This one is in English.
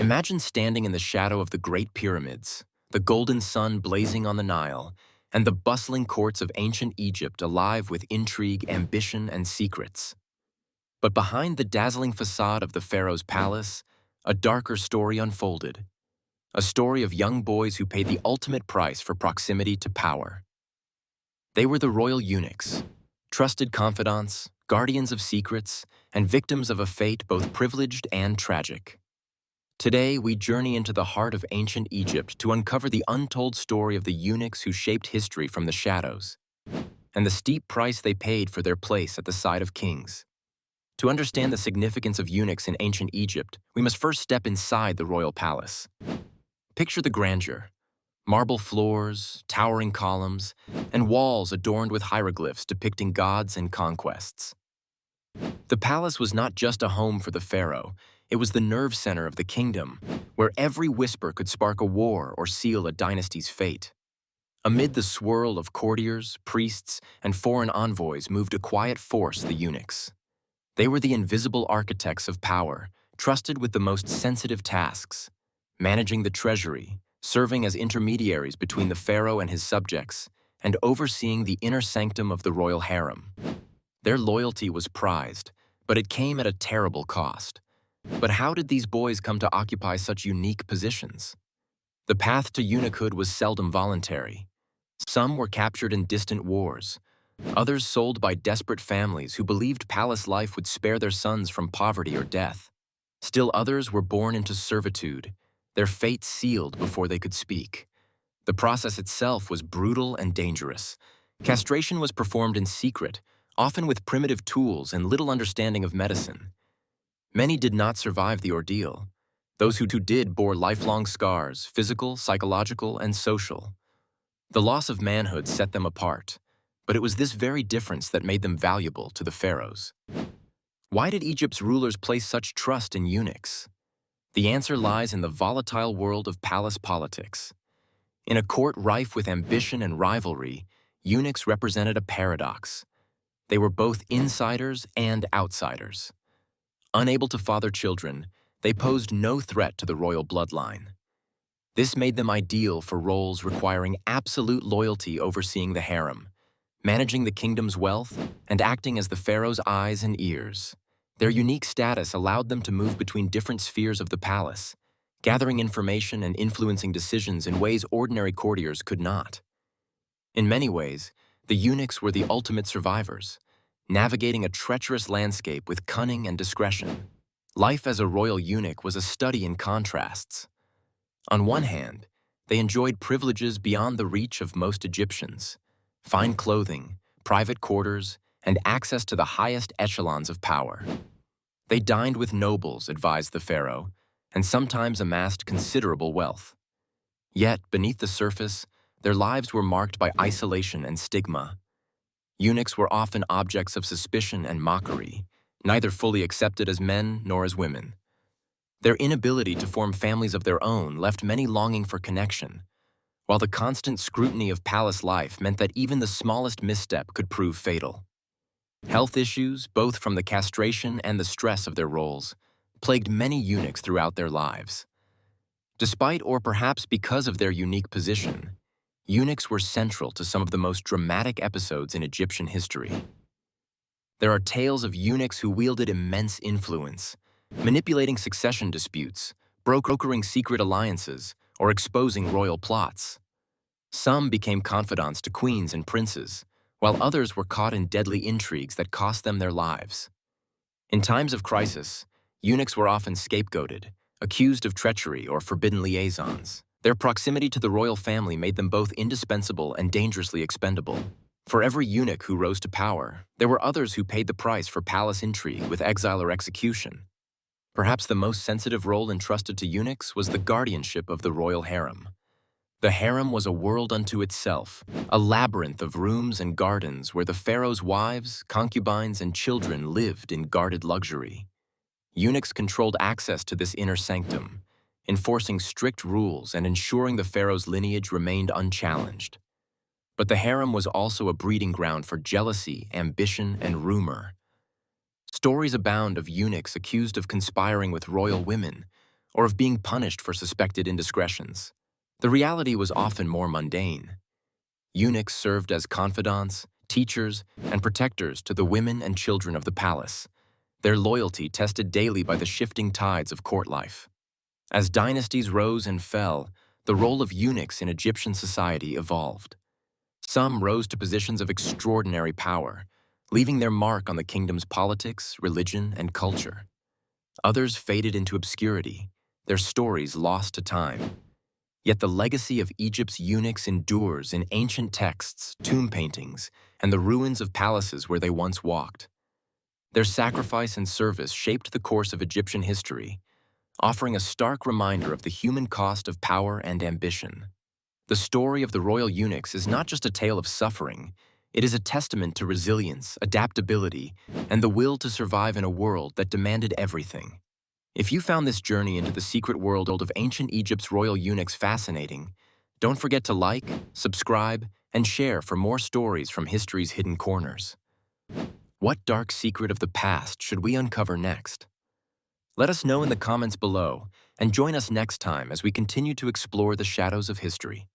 Imagine standing in the shadow of the Great Pyramids, the golden sun blazing on the Nile, and the bustling courts of ancient Egypt alive with intrigue, ambition, and secrets. But behind the dazzling facade of the pharaoh's palace, a darker story unfolded. A story of young boys who paid the ultimate price for proximity to power. They were the royal eunuchs, trusted confidants, guardians of secrets, and victims of a fate both privileged and tragic. Today, we journey into the heart of ancient Egypt to uncover the untold story of the eunuchs who shaped history from the shadows, and the steep price they paid for their place at the side of kings. To understand the significance of eunuchs in ancient Egypt, we must first step inside the royal palace. Picture the grandeur: marble floors, towering columns, and walls adorned with hieroglyphs depicting gods and conquests. The palace was not just a home for the pharaoh, it was the nerve center of the kingdom, where every whisper could spark a war or seal a dynasty's fate. Amid the swirl of courtiers, priests, and foreign envoys moved a quiet force: the eunuchs. They were the invisible architects of power, trusted with the most sensitive tasks: managing the treasury, serving as intermediaries between the pharaoh and his subjects, and overseeing the inner sanctum of the royal harem. Their loyalty was prized, but it came at a terrible cost. But how did these boys come to occupy such unique positions? The path to eunuchhood was seldom voluntary. Some were captured in distant wars, others sold by desperate families who believed palace life would spare their sons from poverty or death. Still others were born into servitude, their fate sealed before they could speak. The process itself was brutal and dangerous. Castration was performed in secret, often with primitive tools and little understanding of medicine. Many did not survive the ordeal. Those who did bore lifelong scars: physical, psychological, and social. The loss of manhood set them apart, but it was this very difference that made them valuable to the pharaohs. Why did Egypt's rulers place such trust in eunuchs? The answer lies in the volatile world of palace politics. In a court rife with ambition and rivalry, eunuchs represented a paradox. They were both insiders and outsiders. Unable to father children, they posed no threat to the royal bloodline. This made them ideal for roles requiring absolute loyalty: overseeing the harem, managing the kingdom's wealth, and acting as the pharaoh's eyes and ears. Their unique status allowed them to move between different spheres of the palace, gathering information and influencing decisions in ways ordinary courtiers could not. In many ways, the eunuchs were the ultimate survivors, navigating a treacherous landscape with cunning and discretion. Life as a royal eunuch was a study in contrasts. On one hand, they enjoyed privileges beyond the reach of most Egyptians: fine clothing, private quarters, and access to the highest echelons of power. They dined with nobles, advised the pharaoh, and sometimes amassed considerable wealth. Yet, beneath the surface, their lives were marked by isolation and stigma. Eunuchs were often objects of suspicion and mockery, neither fully accepted as men nor as women. Their inability to form families of their own left many longing for connection, while the constant scrutiny of palace life meant that even the smallest misstep could prove fatal. Health issues, both from the castration and the stress of their roles, plagued many eunuchs throughout their lives. Despite, or perhaps because of their unique position, eunuchs were central to some of the most dramatic episodes in Egyptian history. There are tales of eunuchs who wielded immense influence, manipulating succession disputes, brokering secret alliances, or exposing royal plots. Some became confidants to queens and princes, while others were caught in deadly intrigues that cost them their lives. In times of crisis, eunuchs were often scapegoated, accused of treachery or forbidden liaisons. Their proximity to the royal family made them both indispensable and dangerously expendable. For every eunuch who rose to power, there were others who paid the price for palace intrigue with exile or execution. Perhaps the most sensitive role entrusted to eunuchs was the guardianship of the royal harem. The harem was a world unto itself, a labyrinth of rooms and gardens where the pharaoh's wives, concubines, and children lived in guarded luxury. Eunuchs controlled access to this inner sanctum, enforcing strict rules and ensuring the pharaoh's lineage remained unchallenged. But the harem was also a breeding ground for jealousy, ambition, and rumor. Stories abound of eunuchs accused of conspiring with royal women, or of being punished for suspected indiscretions. The reality was often more mundane. Eunuchs served as confidants, teachers, and protectors to the women and children of the palace, their loyalty tested daily by the shifting tides of court life. As dynasties rose and fell, the role of eunuchs in Egyptian society evolved. Some rose to positions of extraordinary power, leaving their mark on the kingdom's politics, religion, and culture. Others faded into obscurity, their stories lost to time. Yet the legacy of Egypt's eunuchs endures in ancient texts, tomb paintings, and the ruins of palaces where they once walked. Their sacrifice and service shaped the course of Egyptian history, offering a stark reminder of the human cost of power and ambition. The story of the royal eunuchs is not just a tale of suffering, it is a testament to resilience, adaptability, and the will to survive in a world that demanded everything. If you found this journey into the secret world of ancient Egypt's royal eunuchs fascinating, don't forget to like, subscribe, and share for more stories from history's hidden corners. What dark secret of the past should we uncover next? Let us know in the comments below, and join us next time as we continue to explore the shadows of history.